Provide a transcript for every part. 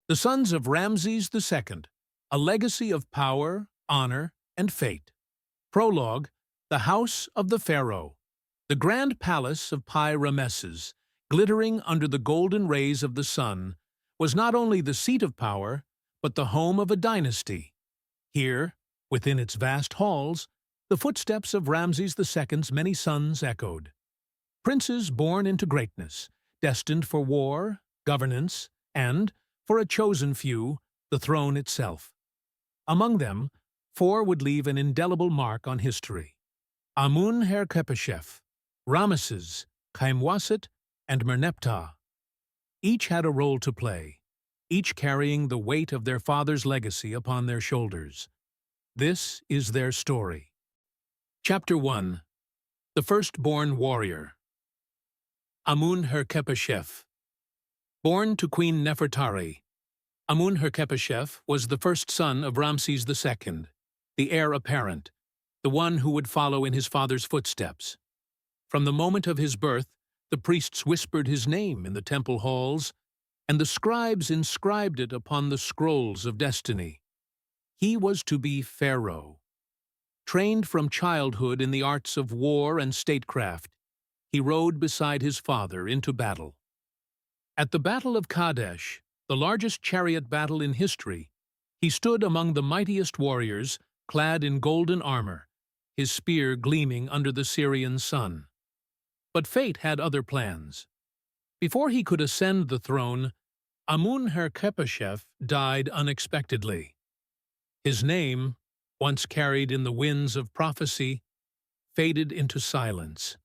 The Sons of Ramses II, a legacy of power, honor, and fate. Prologue, the House of the Pharaoh. The grand palace of Ramses, glittering under the golden rays of the sun, was not only the seat of power, but the home of a dynasty. Here, within its vast halls, the footsteps of Ramses II's many sons echoed. Princes born into greatness, destined for war, governance, and, for a chosen few, the throne itself. Among them, 4 would leave an indelible mark on history: Amun-her-khepeshef, Ramesses, Khaemwaset, and Merneptah. Each had a role to play, each carrying the weight of their father's legacy upon their shoulders. This is their story. Chapter 1. The Firstborn Warrior. Amun-her-khepeshef. Born to Queen Nefertari, Amun-her-khepeshef was the first son of Ramses II, the heir apparent, the one who would follow in his father's footsteps. From the moment of his birth, the priests whispered his name in the temple halls, and the scribes inscribed it upon the scrolls of destiny. He was to be Pharaoh. Trained from childhood in the arts of war and statecraft, he rode beside his father into battle. At the Battle of Kadesh, the largest chariot battle in history, he stood among the mightiest warriors, clad in golden armor, his spear gleaming under the Syrian sun. But fate had other plans. Before he could ascend the throne, Amun-her-khepeshef died unexpectedly. His name, once carried in the winds of prophecy, faded into silence.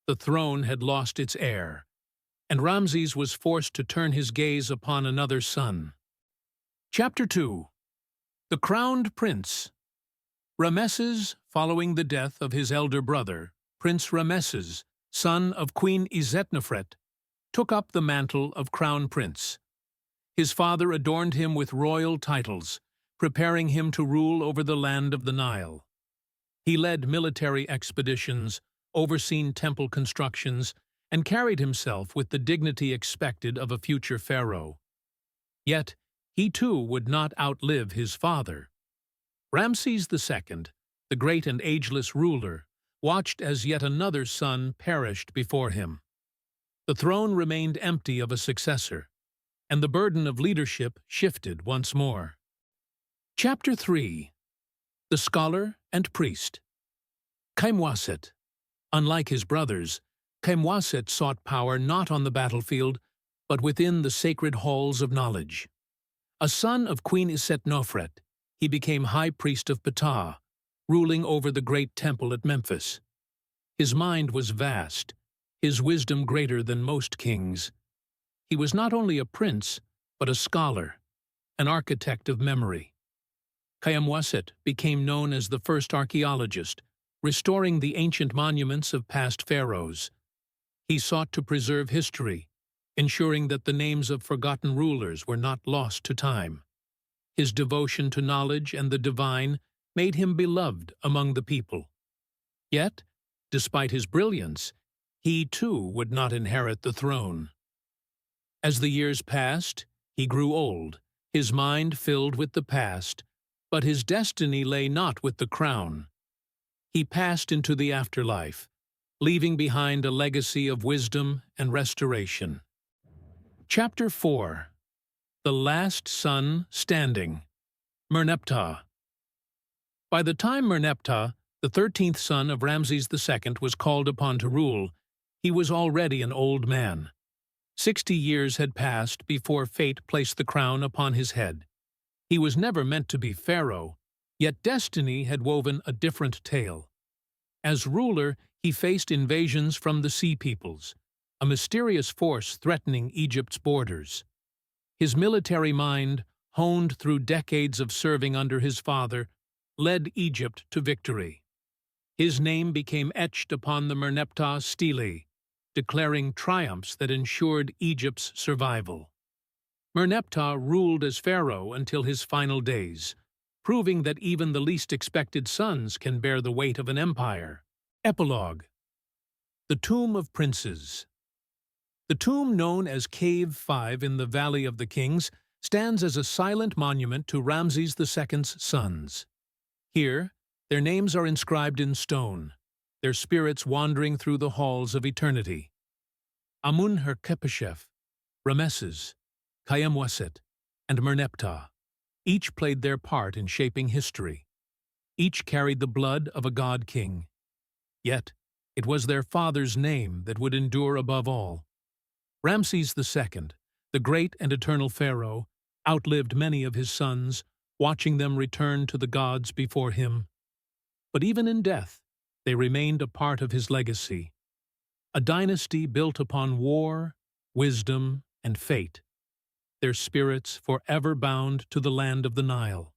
The throne had lost its heir, and Ramses was forced to turn his gaze upon another son. Chapter 2. The Crowned Prince. Ramesses, following the death of his elder brother, Prince Ramesses, son of Queen Isetnofret, took up the mantle of Crown Prince. His father adorned him with royal titles, preparing him to rule over the land of the Nile. He led military expeditions, overseen temple constructions, and carried himself with the dignity expected of a future pharaoh. Yet, he too would not outlive his father. Ramses II, the great and ageless ruler, watched as yet another son perished before him. The throne remained empty of a successor, and the burden of leadership shifted once more. Chapter 3. The Scholar and Priest. Khaemwaset. Unlike his brothers, Khaemwaset sought power not on the battlefield, but within the sacred halls of knowledge. A son of Queen Isetnofret, he became high priest of Ptah, ruling over the great temple at Memphis. His mind was vast, his wisdom greater than most kings. He was not only a prince, but a scholar, an architect of memory. Khaemwaset became known as the first archaeologist, restoring the ancient monuments of past pharaohs. He sought to preserve history, ensuring that the names of forgotten rulers were not lost to time. His devotion to knowledge and the divine made him beloved among the people. Yet, despite his brilliance, he too would not inherit the throne. As the years passed, he grew old, his mind filled with the past, but his destiny lay not with the crown. He passed into the afterlife, leaving behind a legacy of wisdom and restoration. Chapter 4. The Last Son Standing. Merneptah. By the time Merneptah, the 13th son of Ramses II, was called upon to rule, he was already an old man. 60 years had passed before fate placed the crown upon his head. He was never meant to be pharaoh, yet destiny had woven a different tale. As ruler, he faced invasions from the Sea Peoples, a mysterious force threatening Egypt's borders. His military mind, honed through decades of serving under his father, led Egypt to victory. His name became etched upon the Merneptah stele, declaring triumphs that ensured Egypt's survival. Merneptah ruled as pharaoh until his final days, proving that even the least expected sons can bear the weight of an empire. Epilogue. The Tomb of Princes. The tomb known as Cave 5 in the Valley of the Kings stands as a silent monument to Ramses II's sons. Here, their names are inscribed in stone, their spirits wandering through the halls of eternity. Amun-her-khepeshef, Ramesses, Khaemwaset, and Merneptah each played their part in shaping history. Each carried the blood of a god-king. Yet, it was their father's name that would endure above all. Ramses II, the great and eternal pharaoh, outlived many of his sons, watching them return to the gods before him. But even in death, they remained a part of his legacy, a dynasty built upon war, wisdom, and fate, their spirits forever bound to the land of the Nile.